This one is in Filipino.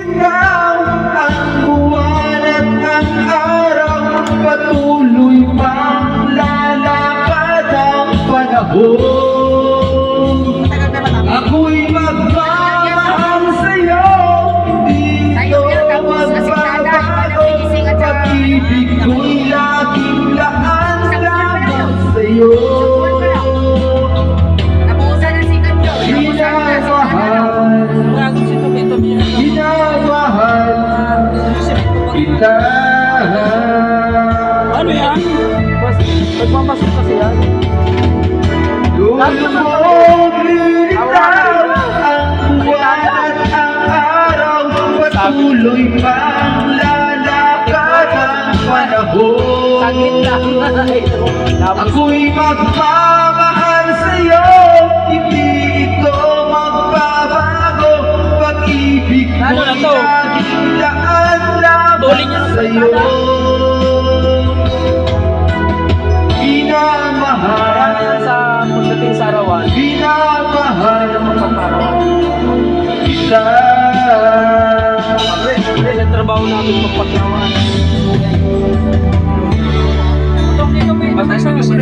Ikaw ang buwan at ang araw, patuloy pang lalakad ang panahon. Ako'y magmamahal sa'yo, hindi ito magbabago. Pag-ibig ko'y laging laan lamang sa'yo. Minamahal kita. Ano yan? Nagmapasok kasi yan. Lulubog lilitaw ang buwan at ang araw, patuloy pang lalakad ang Saglit panahon. lang. Ako'y magmamahal sa'yo, hindi ito magbabago. Pag-ibig Ano na ko'y to? laging laan Tuloy niyo lamang na sa'yo. Marami yan sa pagdating sa arawan. Minamahal kita. Sa trabaho namin magpaglawan.